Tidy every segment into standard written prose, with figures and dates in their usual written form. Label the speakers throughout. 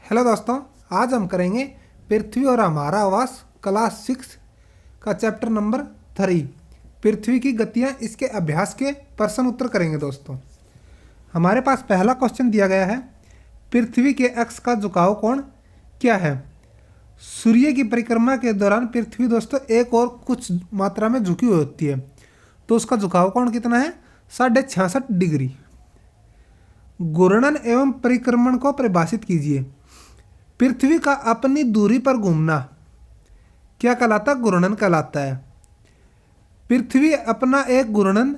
Speaker 1: Hello दोस्तों, आज हम करेंगे पृथ्वी और हमारा आवास क्लास 6 का चैप्टर नंबर 3 पृथ्वी की गतियां। इसके अभ्यास के प्रश्न उत्तर करेंगे। दोस्तों, हमारे पास पहला क्वेश्चन दिया गया है, पृथ्वी के अक्ष का झुकाव कोण क्या है। सूर्य की परिक्रमा के दौरान पृथ्वी दोस्तों एक और कुछ मात्रा में झुकी हुई होती है, तो उसका झुकाव कोण कितना है? 66.5 डिग्री। घूर्णन एवं परिक्रमण को परिभाषित कीजिए। पृथ्वी का अपनी दूरी पर घूमना क्या कहलाता है? घूर्णन कहलाता है। पृथ्वी अपना एक घूर्णन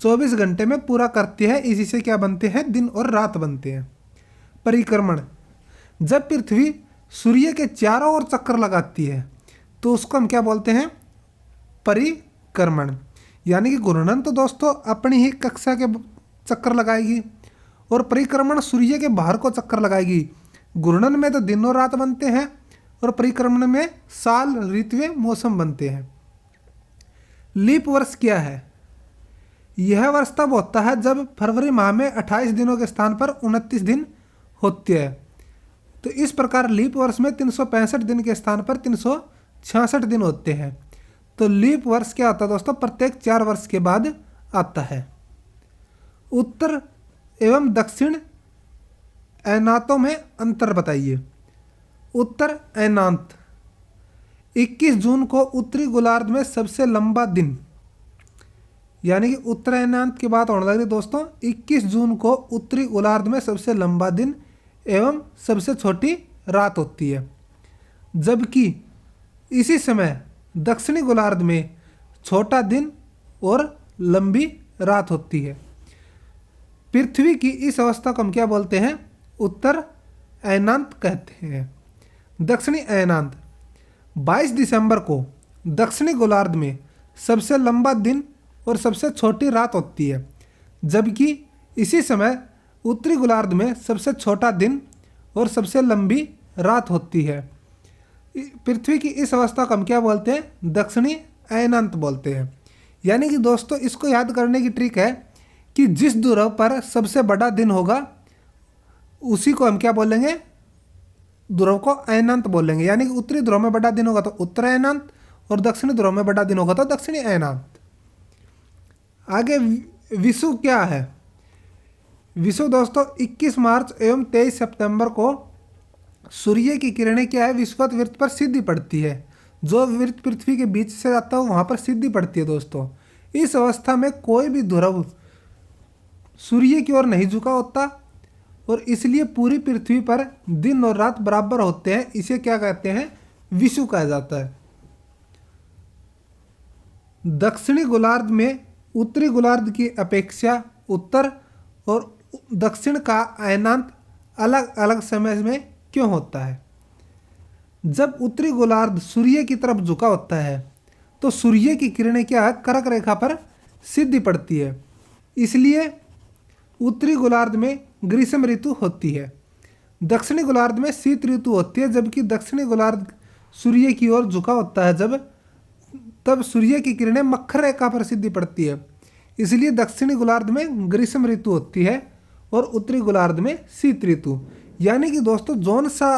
Speaker 1: 24 घंटे में पूरा करती है, इसी से क्या बनते हैं? दिन और रात बनते हैं। परिक्रमण, जब पृथ्वी सूर्य के चारों ओर चक्कर लगाती है तो उसको हम क्या बोलते हैं? परिक्रमण। यानी कि घूर्णन तो दोस्तों अपनी ही कक्षा के चक्कर लगाएगी और परिक्रमण सूर्य के बाहर को चक्कर लगाएगी। घूर्णन में तो दिन और रात बनते हैं और परिक्रमण में साल, ऋतुएं, मौसम बनते हैं। लीप वर्ष क्या है? यह वर्ष तब होता है जब फरवरी माह में 28 दिनों के स्थान पर 29 दिन होते हैं। तो इस प्रकार लीप वर्ष में 365 दिन के स्थान पर 366 दिन होते हैं। तो लीप वर्ष क्या होता है दोस्तों? प्रत्येक 4 वर्ष के बाद आता है। उत्तर एवं दक्षिण ऐनातों में अंतर बताइए। उत्तर ऐनांत, 21 जून को उत्तरी गोलार्ध में सबसे लंबा दिन, यानी कि उत्तर ऐनांत की बात होने लगी दोस्तों। 21 जून को उत्तरी गोलार्ध में सबसे लंबा दिन एवं सबसे छोटी रात होती है, जबकि इसी समय दक्षिणी गोलार्ध में छोटा दिन और लंबी रात होती है। पृथ्वी की इस अवस्था को हम क्या बोलते हैं? उत्तर ऐनांत कहते हैं। दक्षिणी ऐनांत, 22 दिसंबर को दक्षिणी गोलार्ध में सबसे लंबा दिन और सबसे छोटी रात होती है, जबकि इसी समय उत्तरी गोलार्ध में सबसे छोटा दिन और सबसे लंबी रात होती है। पृथ्वी की इस अवस्था को हम क्या बोलते हैं? दक्षिणी ऐनांत बोलते हैं। यानी कि दोस्तों इसको याद करने की ट्रिक है कि जिस ध्रुव पर सबसे बड़ा दिन होगा उसी को हम क्या बोलेंगे? ध्रुव को ऐनांत बोलेंगे। यानी कि उत्तरी ध्रुव में बड़ा दिन होगा तो उत्तर ऐनांत और दक्षिणी ध्रुव में बड़ा दिन होगा तो दक्षिणी ऐनांत। आगे विषुव क्या है? विषुव दोस्तों 21 मार्च एवं 23 सितंबर को सूर्य की किरणें क्या है? विषुवत वृत्त पर सीधी पड़ती है। जो वृत्त पृथ्वी के बीच से जाता है वहां पर सीधी पड़ती है। दोस्तों, इस अवस्था में कोई भी ध्रुव सूर्य की ओर नहीं झुका होता और इसलिए पूरी पृथ्वी पर दिन और रात बराबर होते हैं। इसे क्या कहते हैं? विषुव कहा जाता है। दक्षिणी गोलार्ध में उत्तरी गोलार्ध की अपेक्षा उत्तर और दक्षिण का ऐनांत अलग अलग समय में क्यों होता है? जब उत्तरी गोलार्ध सूर्य की तरफ झुका होता है तो सूर्य की किरणें क्या है? कर्क रेखा पर सीधी पड़ती है, इसलिए उत्तरी गोलार्ध में ग्रीष्म ऋतु होती है। दक्षिणी गोलार्ध में शीत ऋतु होती है, जबकि दक्षिणी गोलार्ध सूर्य की ओर झुका होता है तब सूर्य की किरणें मकर रेखा पर सीधी पड़ती है, इसलिए दक्षिणी गोलार्ध में ग्रीष्म ऋतु होती है और उत्तरी गोलार्ध में शीत ऋतु। यानी कि दोस्तों जौन सा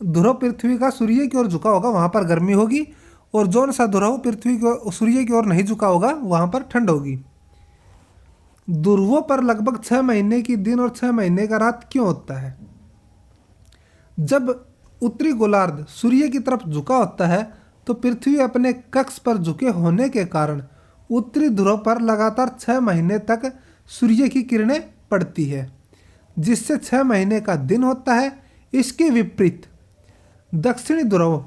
Speaker 1: ध्रुव पृथ्वी का सूर्य की ओर झुका होगा वहां पर गर्मी होगी और जौन सा ध्रुव पृथ्वी को सूर्य की ओर नहीं झुका होगा वहां पर ठंड होगी। ध्रुवों पर लगभग 6 महीने की दिन और 6 महीने का रात क्यों होता है? जब उत्तरी गोलार्ध सूर्य की तरफ झुका होता है तो पृथ्वी अपने कक्ष पर झुके होने के कारण उत्तरी ध्रुव पर लगातार 6 महीने तक सूर्य की किरणें पड़ती है, जिससे 6 महीने का दिन होता है। इसके विपरीत दक्षिणी ध्रुव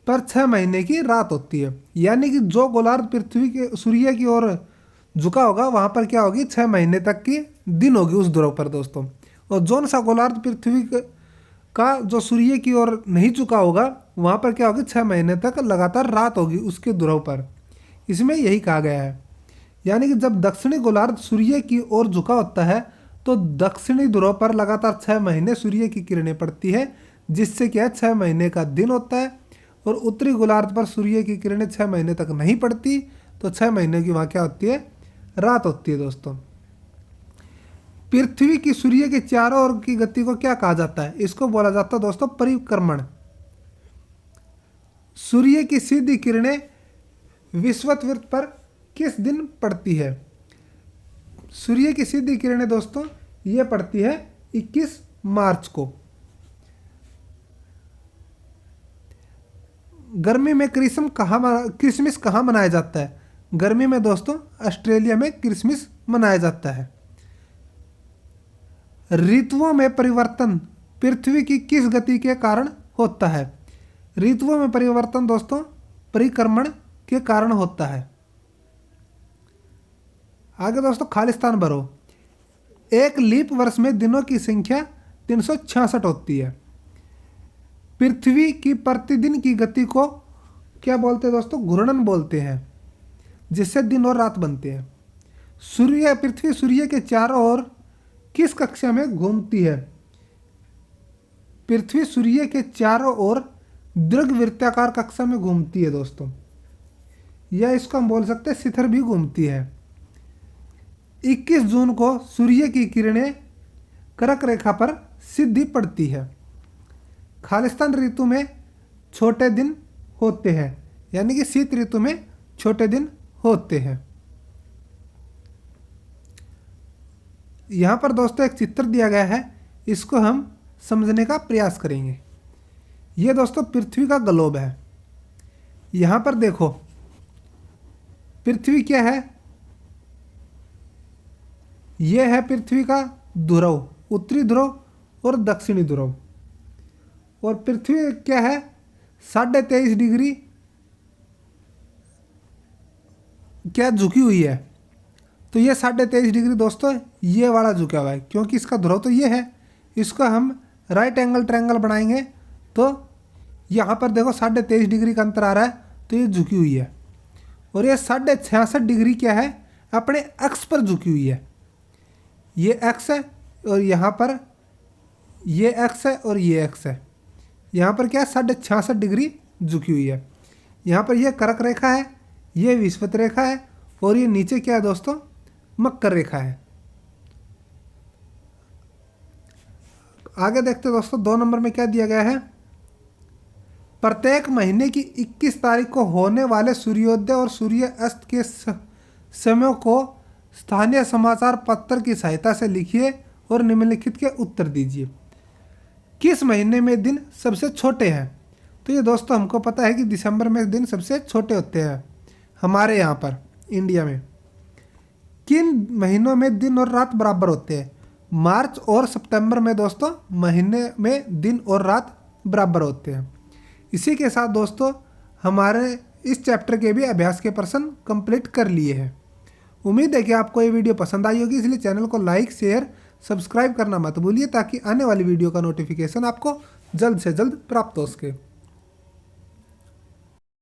Speaker 1: पर 6 महीने की रात होती है। यानी कि जो गोलार्ध पृथ्वी के सूर्य की ओर झुका होगा वहां पर क्या होगी? 6 महीने तक की दिन होगी उस ध्रुव पर दोस्तों। और जौन सा गोलार्ध पृथ्वी का जो सूर्य की ओर नहीं झुका होगा वहां पर क्या होगी? 6 महीने तक लगातार रात होगी उसके ध्रुव पर। इसमें यही कहा गया है। यानी कि जब दक्षिणी गोलार्ध सूर्य की ओर झुका होता है तो दक्षिणी ध्रुव पर लगातार 6 महीने सूर्य की किरणें पड़ती है, जिससे क्या 6 महीने का दिन होता है। और उत्तरी गोलार्ध पर सूर्य की किरणें 6 महीने तक नहीं पड़ती तो 6 महीने की वहाँ क्या होती है? रात होती है। दोस्तों, पृथ्वी की सूर्य के चारों ओर की गति को क्या कहा जाता है? इसको बोला जाता है दोस्तों परिक्रमण। सूर्य की सीधी किरणें विषुवत पर किस दिन पड़ती है? सूर्य की सीधी किरणें दोस्तों ये पड़ती है 21 मार्च को। गर्मी में क्रिसमस कहाँ मनाया जाता है? गर्मी में दोस्तों ऑस्ट्रेलिया में क्रिसमस मनाया जाता है। ऋतुओं में परिवर्तन पृथ्वी की किस गति के कारण होता है? ऋतुओं में परिवर्तन दोस्तों परिक्रमण के कारण होता है। आगे दोस्तों खालिस्तान भरो। एक लीप वर्ष में दिनों की संख्या 366 होती है। पृथ्वी की प्रतिदिन की गति को क्या बोलते हैं दोस्तों? घूर्णन बोलते हैं, जिससे दिन और रात बनते हैं। पृथ्वी सूर्य के चारों ओर किस कक्षा में घूमती है? पृथ्वी सूर्य के चारों ओर दीर्घवृत्ताकार कक्षा में घूमती है दोस्तों, या इसको हम बोल सकते हैं शिखर भी घूमती है। 21 जून को सूर्य की किरणें कर्क रेखा पर सीधी पड़ती है। खालिस्तान ऋतु में छोटे दिन होते हैं, यानी कि शीत ऋतु में छोटे दिन होते हैं। यहाँ पर दोस्तों एक चित्र दिया गया है, इसको हम समझने का प्रयास करेंगे। ये दोस्तों पृथ्वी का ग्लोब है। यहाँ पर देखो पृथ्वी क्या है? ये है पृथ्वी का ध्रुव, उत्तरी ध्रुव और दक्षिणी ध्रुव। और पृथ्वी क्या है? 23.5 डिग्री क्या झुकी हुई है। तो ये 23.5 डिग्री दोस्तों ये वाला झुका हुआ है, क्योंकि इसका ध्रुव तो ये है। इसको हम राइट एंगल ट्रायंगल बनाएंगे तो यहाँ पर देखो 23.5 डिग्री का अंतर आ रहा है, तो ये झुकी हुई है। और ये 66.5 डिग्री क्या है? अपने अक्ष पर झुकी हुई है। ये अक्ष है और यहाँ पर ये अक्ष है और ये अक्ष है। यहाँ पर क्या है? 66.5 डिग्री झुकी हुई है। यहाँ पर ये कर्क रेखा है, ये विषुवत रेखा है, और ये नीचे क्या है दोस्तों? मकर रेखा है। आगे देखते हैं दोस्तों 2 नंबर में क्या दिया गया है? प्रत्येक महीने की 21 तारीख को होने वाले सूर्योदय और सूर्य अस्त के समय को स्थानीय समाचार पत्र की सहायता से लिखिए और निम्नलिखित के उत्तर दीजिए। किस महीने में दिन सबसे छोटे हैं? तो ये दोस्तों हमको पता है कि दिसंबर में दिन सबसे छोटे होते हैं हमारे यहाँ पर इंडिया में। किन महीनों में दिन और रात बराबर होते हैं? मार्च और सितंबर में दोस्तों महीने में दिन और रात बराबर होते हैं। इसी के साथ दोस्तों हमारे इस चैप्टर के भी अभ्यास के प्रश्न कंप्लीट कर लिए हैं। उम्मीद है कि आपको ये वीडियो पसंद आई होगी, इसलिए चैनल को लाइक शेयर सब्सक्राइब करना मत भूलिए, ताकि आने वाली वीडियो का नोटिफिकेशन आपको जल्द से जल्द प्राप्त हो सके।